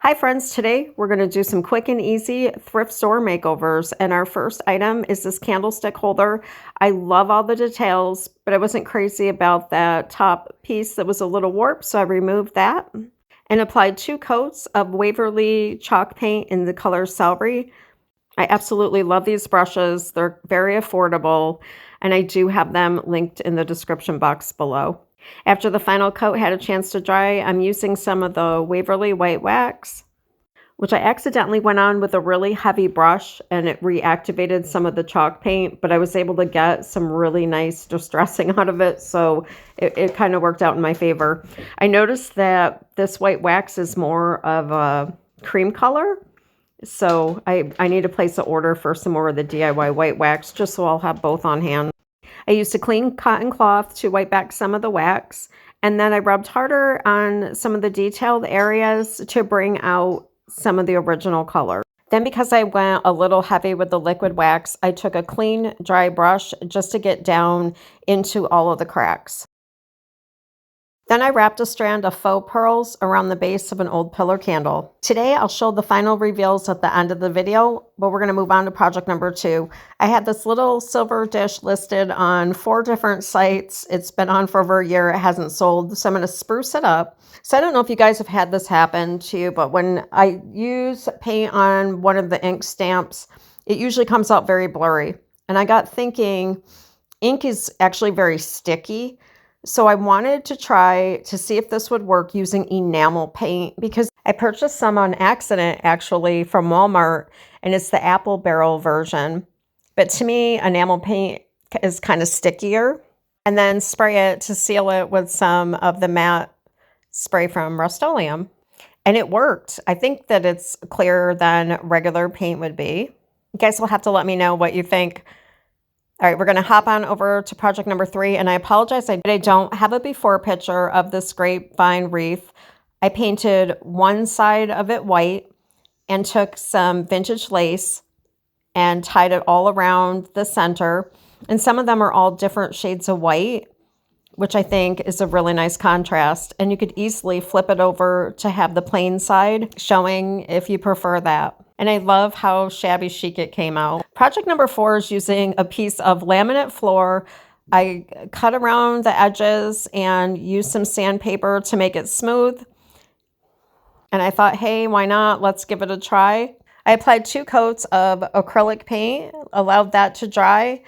Hi friends, today we're going to do some quick and easy thrift store makeovers, and our first item is this candlestick holder. I love all the details, but I wasn't crazy about that top piece that was a little warped, so I removed that and applied 2 coats of Waverly chalk paint in the color celery. I absolutely love these brushes. They're very affordable, and I do have them linked in the description box below. After the final coat had a chance to dry, I'm using some of the Waverly white wax, which I accidentally went on with a really heavy brush and it reactivated some of the chalk paint, but I was able to get some really nice distressing out of it, so it kind of worked out in my favor. I noticed that this white wax is more of a cream color, so I need to place an order for some more of the DIY white wax just so I'll have both on hand. I used a clean cotton cloth to wipe back some of the wax, and then I rubbed harder on some of the detailed areas to bring out some of the original color. Then, because I went a little heavy with the liquid wax, I took a clean dry brush just to get down into all of the cracks. Then I wrapped a strand of faux pearls around the base of an old pillar candle. Today I'll show the final reveals at the end of the video, but we're going to move on to project number 2. I had this little silver dish listed on 4 different sites. It's been on for over a year. It hasn't sold, so I'm going to spruce it up. So I don't know if you guys have had this happen to you, but when I use paint on one of the ink stamps, it usually comes out very blurry. And I got thinking, ink is actually very sticky. So I wanted to try to see if this would work using enamel paint, because I purchased some on accident actually from Walmart, and it's the apple barrel version. But to me, enamel paint is kind of stickier. And then spray it to seal it with some of the matte spray from Rust-Oleum. And it worked. I think that it's clearer than regular paint would be. You guys will have to let me know what you think. All right, we're going to hop on over to project number 3, and I apologize, I don't have a before picture of this grapevine wreath. I painted one side of it white and took some vintage lace and tied it all around the center. And some of them are all different shades of white, which I think is a really nice contrast. And you could easily flip it over to have the plain side showing if you prefer that. And I love how shabby chic it came out. Project number 4 is using a piece of laminate floor. I cut around the edges and used some sandpaper to make it smooth. And I thought, hey, why not? Let's give it a try. I applied 2 coats of acrylic paint, allowed that to dry,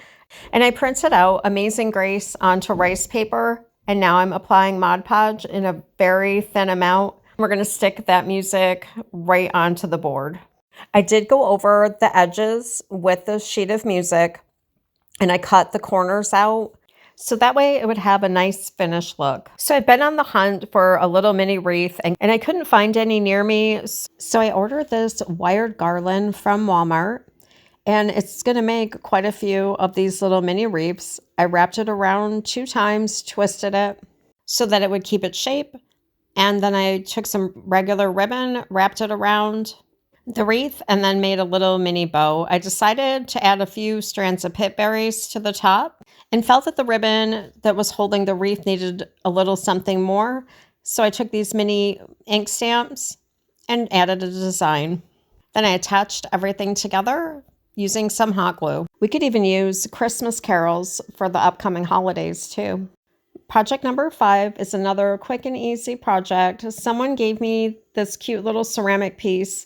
and I printed out Amazing Grace onto rice paper. And now I'm applying Mod Podge in a very thin amount. We're going to stick that music right onto the board. I did go over the edges with the sheet of music, and I cut the corners out so that way it would have a nice finished look. So I've been on the hunt for a little mini wreath, and I couldn't find any near me. So I ordered this wired garland from Walmart, and it's going to make quite a few of these little mini wreaths. I wrapped it around 2 times, twisted it so that it would keep its shape, and then I took some regular ribbon, wrapped it around the wreath, and then made a little mini bow. I decided to add a few strands of pip berries to the top and felt that the ribbon that was holding the wreath needed a little something more. So I took these mini ink stamps and added a design. Then I attached everything together using some hot glue. We could even use Christmas carols for the upcoming holidays too. Project number 5 is another quick and easy project. Someone gave me this cute little ceramic piece.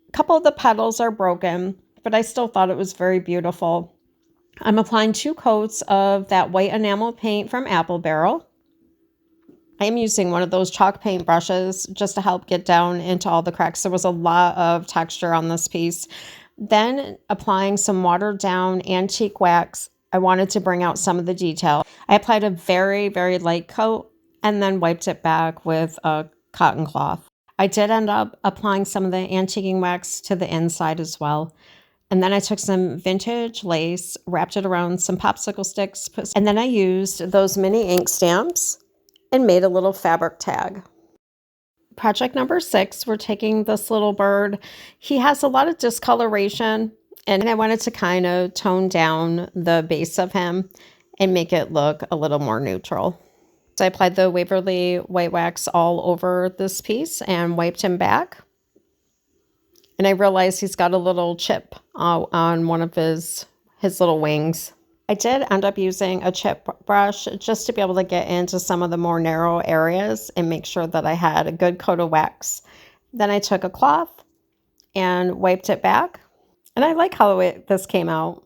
A couple of the petals are broken, but I still thought it was very beautiful. I'm applying 2 coats of that white enamel paint from Apple Barrel. I am using one of those chalk paint brushes just to help get down into all the cracks. There was a lot of texture on this piece. Then applying some watered down antique wax. I wanted to bring out some of the detail. I applied a very, very light coat and then wiped it back with a cotton cloth. I did end up applying some of the antiquing wax to the inside as well. And then I took some vintage lace, wrapped it around some popsicle sticks, and then I used those mini ink stamps and made a little fabric tag. Project number 6, we're taking this little bird. He has a lot of discoloration, and I wanted to kind of tone down the base of him and make it look a little more neutral. So I applied the Waverly white wax all over this piece and wiped him back. And I realized he's got a little chip on one of his little wings. I did end up using a chip brush just to be able to get into some of the more narrow areas and make sure that I had a good coat of wax. Then I took a cloth and wiped it back. And I like how this came out.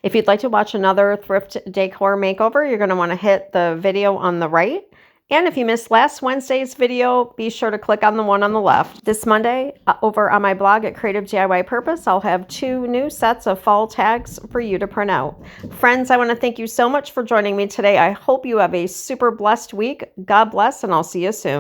If you'd like to watch another thrift decor makeover, you're going to want to hit the video on the right. And if you missed last Wednesday's video, be sure to click on the one on the left. This Monday, over on my blog at Creative DIY Purpose, I'll have 2 new sets of fall tags for you to print out. Friends, I want to thank you so much for joining me today. I hope you have a super blessed week. God bless, and I'll see you soon.